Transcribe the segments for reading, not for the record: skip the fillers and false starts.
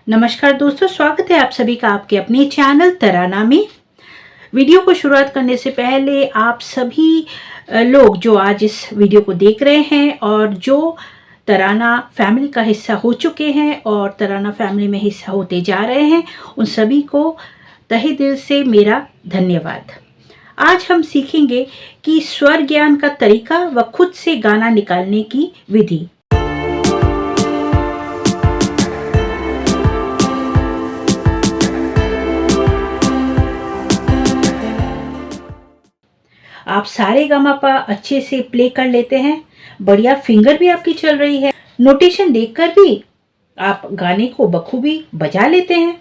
नमस्कार दोस्तों, स्वागत है आप सभी का आपके अपने चैनल तराना में। वीडियो को शुरुआत करने से पहले आप सभी लोग जो आज इस वीडियो को देख रहे हैं और जो तराना फैमिली का हिस्सा हो चुके हैं और तराना फैमिली में हिस्सा होते जा रहे हैं, उन सभी को तहे दिल से मेरा धन्यवाद। आज हम सीखेंगे कि स्वर ज्ञान का तरीका व खुद से गाना निकालने की विधि। आप सारे गामापा अच्छे से प्ले कर लेते हैं, बढ़िया फिंगर भी आपकी चल रही है, नोटेशन देखकर भी आप गाने को बखूबी बजा लेते हैं।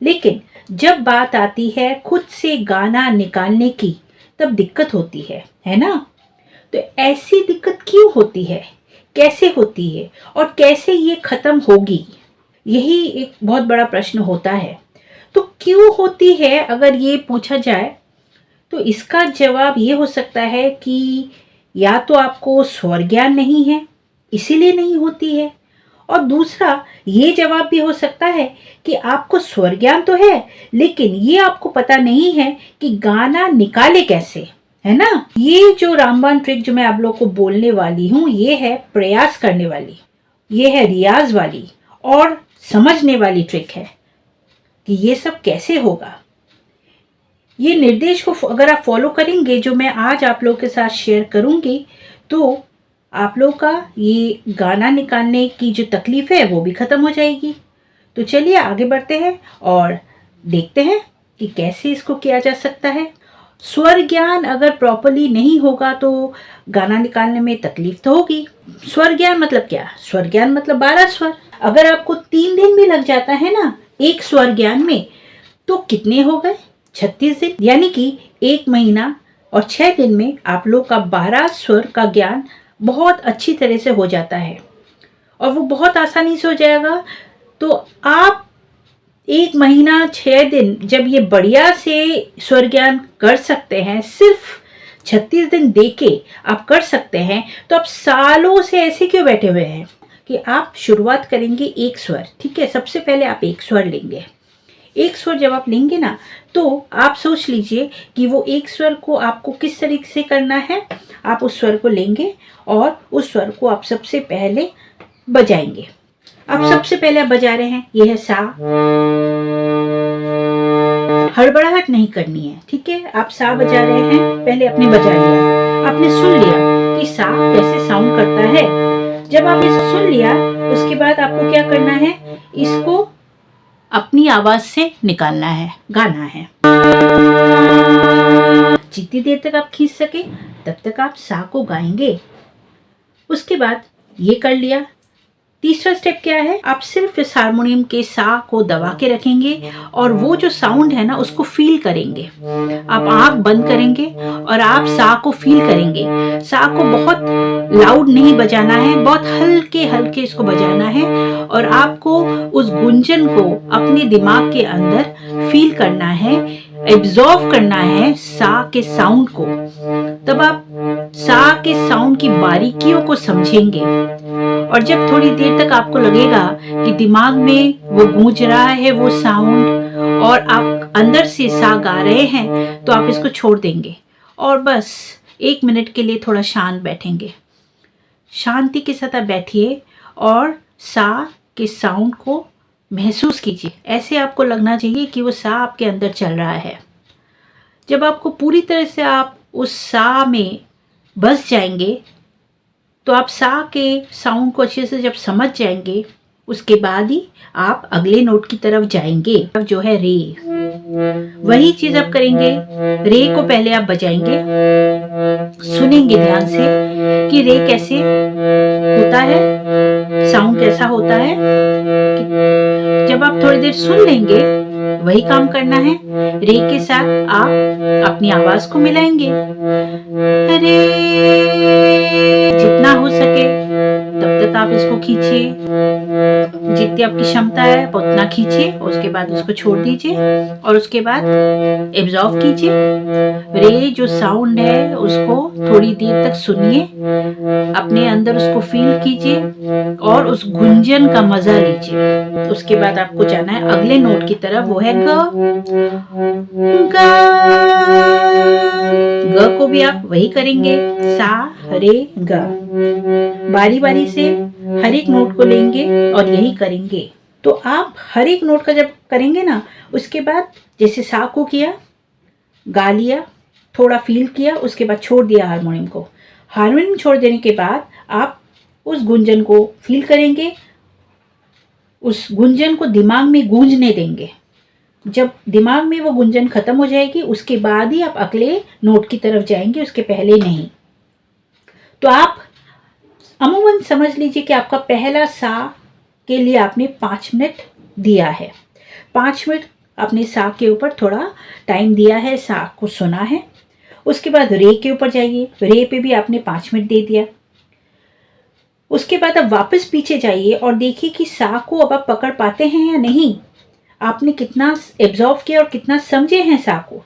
लेकिन जब बात आती है खुद से गाना निकालने की, तब दिक्कत होती है ना? तो ऐसी दिक्कत क्यों होती है, कैसे होती है और कैसे ये खत्म होगी, यही एक बहुत बड़ा प्रश्न होता है। तो क्यों होती है अगर ये पूछा जाए, तो इसका जवाब ये हो सकता है कि या तो आपको स्वर ज्ञान नहीं है, इसीलिए नहीं होती है, और दूसरा ये जवाब भी हो सकता है कि आपको स्वर ज्ञान तो है, लेकिन ये आपको पता नहीं है कि गाना निकाले कैसे, है ना? ये जो रामबाण ट्रिक जो मैं आप लोग को बोलने वाली हूँ, ये है प्रयास करने वाली, ये है रियाज वाली और समझने वाली ट्रिक है कि ये सब कैसे होगा। ये निर्देश को अगर आप फॉलो करेंगे जो मैं आज आप लोगों के साथ शेयर करूंगी, तो आप लोग का ये गाना निकालने की जो तकलीफ है वो भी खत्म हो जाएगी। तो चलिए आगे बढ़ते हैं और देखते हैं कि कैसे इसको किया जा सकता है। स्वर ज्ञान अगर प्रॉपरली नहीं होगा तो गाना निकालने में तकलीफ तो होगी। स्वर ज्ञान मतलब क्या? स्वर ज्ञान मतलब 12 स्वर। अगर आपको 3 दिन भी लग जाता है ना एक स्वर ज्ञान में, तो कितने हो गए? 36 दिन, यानी कि 1 महीना और 6 दिन में आप लोग का 12 स्वर का ज्ञान बहुत अच्छी तरह से हो जाता है और वो बहुत आसानी से हो जाएगा। तो आप 1 महीना 6 दिन जब ये बढ़िया से स्वर ज्ञान कर सकते हैं, सिर्फ 36 दिन देके आप कर सकते हैं, तो आप सालों से ऐसे क्यों बैठे हुए हैं कि आप शुरुआत करेंगे एक स्वर। ठीक है, सबसे पहले आप एक स्वर लेंगे। एक स्वर जब आप लेंगे ना, तो आप सोच लीजिए कि वो एक स्वर को आपको किस तरीके से करना है। आप उस स्वर को लेंगे और उस स्वर को आप सबसे पहले बजाएंगे। आप सबसे पहले आप बजा रहे हैं, ये है सा। हड़बड़ाहट नहीं करनी है, ठीक है? आप सा बजा रहे हैं, पहले आपने बजा लिया, आपने सुन लिया कि सा कैसे साउंड करता है। जब आप इसे सुन लिया, उसके बाद आपको क्या करना है, इसको अपनी आवाज से निकालना है, गाना है। जितनी देर तक आप खींच सके तब तक आप सा को गाएंगे। उसके बाद ये कर लिया। तीसरा स्टेप क्या है, आप सिर्फ इस हारमोनियम के सा को दबा के रखेंगे और वो जो साउंड है ना उसको फील करेंगे। आप आंख बंद करेंगे और आप सा को फील करेंगे। सा को बहुत लाउड नहीं बजाना है, बहुत हल्के हल्के इसको बजाना है और आपको उस गुंजन को अपने दिमाग के अंदर फील करना है, एब्जॉर्व करना है सा के साउंड को। तब आप सा के साउंड की बारीकियों को समझेंगे और जब थोड़ी देर तक आपको लगेगा कि दिमाग में वो गूंज रहा है वो साउंड और आप अंदर से सा गा रहे हैं, तो आप इसको छोड़ देंगे और बस 1 मिनट के लिए थोड़ा शांत बैठेंगे। शांति के साथ आप बैठिए और सा के साउंड को महसूस कीजिए। ऐसे आपको लगना चाहिए कि वो सा आपके अंदर चल रहा है। जब आपको पूरी तरह से आप उस सा में बस जाएंगे, तो आप सा के साउंड को अच्छे से जब समझ जाएंगे, उसके बाद ही आप अगले नोट की तरफ जाएंगे, जो है रे। वही चीज आप करेंगे। रे को पहले आप बजाएंगे, सुनेंगे ध्यान से कि रे कैसे होता है, साउंड कैसा होता है। जब आप थोड़ी देर सुन लेंगे, वही काम करना है। रे के साथ आप अपनी आवाज को मिलाएंगे। रे जितना हो सके तब तक तक आप इसको खींचिए, जितनी आपकी क्षमता है उतना खींचिए। उसके बाद उसको छोड़ दीजिए और उसके बाद एब्जॉर्व कीजिए। रे जो साउंड है उसको थोड़ी देर तक सुनिए, अपने अंदर उसको फील कीजिए और उस गुंजन का मजा लीजिए। उसके बाद आपको जाना है अगले नोट की तरफ, वो है ग। ग को भी आप वही करेंगे, सा रे ग। बारी बारी से हर एक नोट को लेंगे और यही करेंगे। तो आप हर एक नोट का जब करेंगे ना, उसके बाद जैसे सा को किया, गा लिया, थोड़ा फील किया, उसके बाद छोड़ दिया हारमोनियम को। हारमोनियम छोड़ देने के बाद आप उस गुंजन को फील करेंगे, उस गुंजन को दिमाग में गूंजने देंगे। जब दिमाग में वो गुंजन खत्म हो जाएगी उसके बाद ही आप अगले नोट की तरफ जाएंगे, उसके पहले नहीं। तो आप अमूमन समझ लीजिए कि आपका पहला सा के लिए आपने 5 मिनट दिया है। 5 मिनट आपने सा के ऊपर थोड़ा टाइम दिया है, सा को सुना है। उसके बाद रे के ऊपर जाइए, रे पे भी आपने 5 मिनट दे दिया। उसके बाद अब वापस पीछे जाइए और देखिए कि सा को अब आप पकड़ पाते हैं या नहीं, आपने कितना एब्जॉर्व किया और कितना समझे हैं सा को।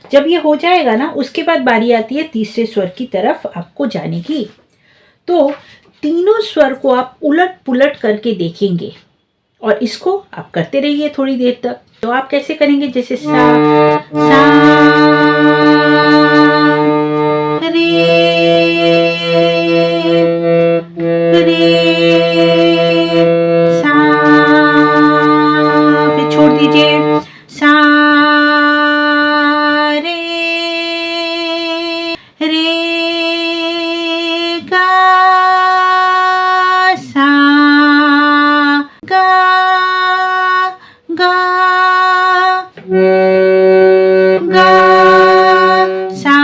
जब ये हो जाएगा ना, उसके बाद बारी आती है तीसरे स्वर की तरफ आपको जाने की। तो तीनों स्वर को आप उलट पुलट करके देखेंगे और इसको आप करते रहिए थोड़ी देर तक। तो आप कैसे करेंगे, जैसे सा रे रे सा, फिर छोड़ दीजिए, सा रे रे गा सा गा गा गा सा।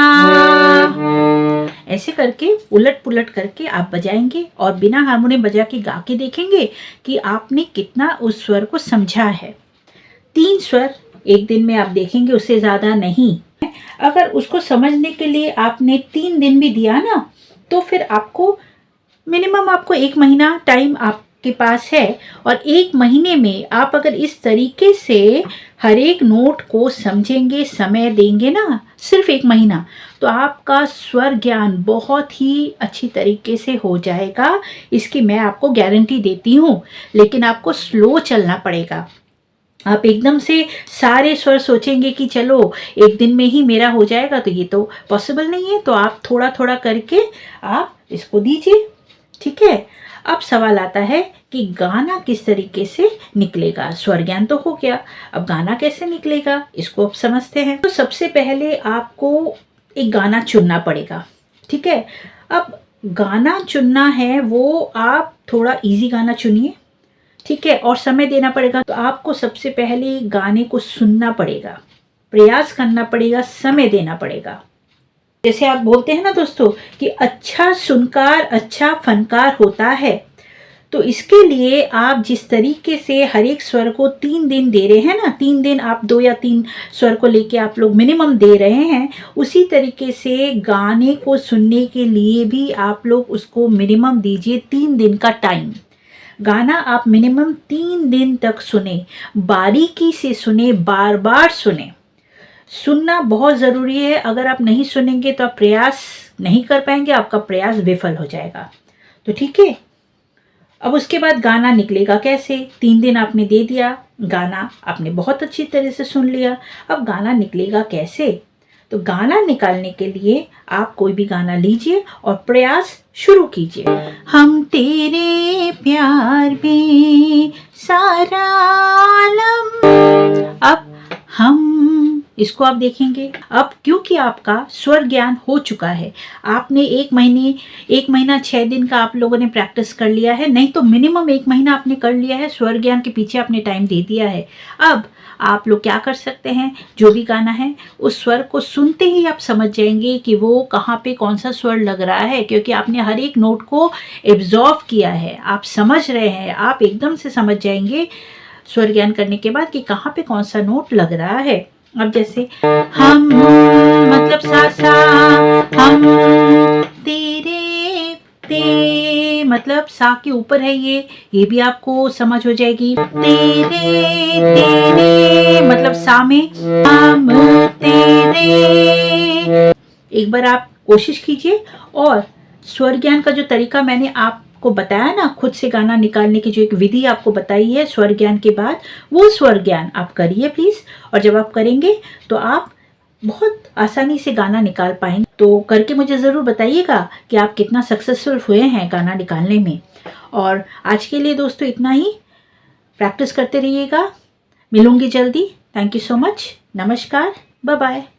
ऐसे करके उलट पुलट करके आप बजाएंगे और बिना हारमोनियम बजा के गा के देखेंगे कि आपने कितना उस स्वर को समझा है। 3 स्वर एक दिन में आप देखेंगे, उससे ज़्यादा नहीं। अगर उसको समझने के लिए आपने 3 दिन भी दिया ना, तो फिर आपको मिनिमम आपको 1 महीना टाइम आपके पास है। और 1 महीने में आप अगर इस तरीके से हर एक नोट को समझेंगे, समय देंगे ना, सिर्फ 1 महीना, तो आपका स्वर ज्ञान बहुत ही अच्छी तरीके से हो जाएगा। इसकी मैं आपको गारंटी देती हूँ। लेकिन आपको स्लो चलना पड़ेगा। आप एकदम से सारे स्वर सोचेंगे कि चलो 1 दिन में ही मेरा हो जाएगा, तो ये तो पॉसिबल नहीं है। तो आप थोड़ा थोड़ा करके आप इसको दीजिए, ठीक है। अब सवाल आता है कि गाना किस तरीके से निकलेगा। स्वर ज्ञान तो हो गया, अब गाना कैसे निकलेगा इसको अब समझते हैं। तो सबसे पहले आपको एक गाना चुनना पड़ेगा, ठीक है। अब गाना चुनना है वो आप थोड़ा इजी गाना चुनिए, ठीक है, और समय देना पड़ेगा। तो आपको सबसे पहले गाने को सुनना पड़ेगा, प्रयास करना पड़ेगा, समय देना पड़ेगा। जैसे आप बोलते हैं ना दोस्तों कि अच्छा सुनकार अच्छा फनकार होता है। तो इसके लिए आप जिस तरीके से हर एक स्वर को 3 दिन दे रहे हैं ना, 3 दिन आप 2 या 3 स्वर को लेके आप लोग मिनिमम दे रहे हैं, उसी तरीके से गाने को सुनने के लिए भी आप लोग उसको मिनिमम दीजिए 3 दिन का टाइम। गाना आप मिनिमम 3 दिन तक सुने, बारीकी से सुने, बार बार सुने। सुनना बहुत ज़रूरी है। अगर आप नहीं सुनेंगे तो आप प्रयास नहीं कर पाएंगे, आपका प्रयास विफल हो जाएगा। तो ठीक है। अब उसके बाद गाना निकलेगा कैसे। 3 दिन आपने दे दिया, गाना आपने बहुत अच्छी तरह से सुन लिया, अब गाना निकलेगा कैसे। तो गाना निकालने के लिए आप कोई भी गाना लीजिए और प्रयास शुरू कीजिए। हम तेरे प्यार में सारा आलम। अब हम इसको आप देखेंगे। अब क्योंकि आपका स्वर ज्ञान हो चुका है, आपने 1 महीना 6 दिन का आप लोगों ने प्रैक्टिस कर लिया है, नहीं तो मिनिमम 1 महीना आपने कर लिया है। स्वर ज्ञान के पीछे आपने टाइम दे दिया है। अब आप लोग क्या कर सकते हैं, जो भी गाना है उस स्वर को सुनते ही आप समझ जाएंगे कि वो कहाँ पे कौन सा स्वर लग रहा है, क्योंकि आपने हर एक नोट को एब्जॉर्व किया है, आप समझ रहे हैं। आप एकदम से समझ जाएंगे स्वर ज्ञान करने के बाद कि कहाँ पे कौन सा नोट लग रहा है। अब जैसे हम मतलब सा सा, हम तेरे ते मतलब सा के ऊपर है ये भी आपको समझ हो जाएगी। तेरे तेरे मतलब सा में हम तेरे। एक बार आप कोशिश कीजिए, और स्वर ज्ञान का जो तरीका मैंने आपको बताया ना, खुद से गाना निकालने की जो एक विधि आपको बताई है स्वर ज्ञान के बाद, वो स्वर ज्ञान आप करिए प्लीज। और जब आप करेंगे तो आप बहुत आसानी से गाना निकाल पाएंगे। तो करके मुझे ज़रूर बताइएगा कि आप कितना सक्सेसफुल हुए हैं गाना निकालने में। और आज के लिए दोस्तों इतना ही, प्रैक्टिस करते रहिएगा। मिलूंगी जल्दी। Thank you so much. नमस्कार, बाय बाय।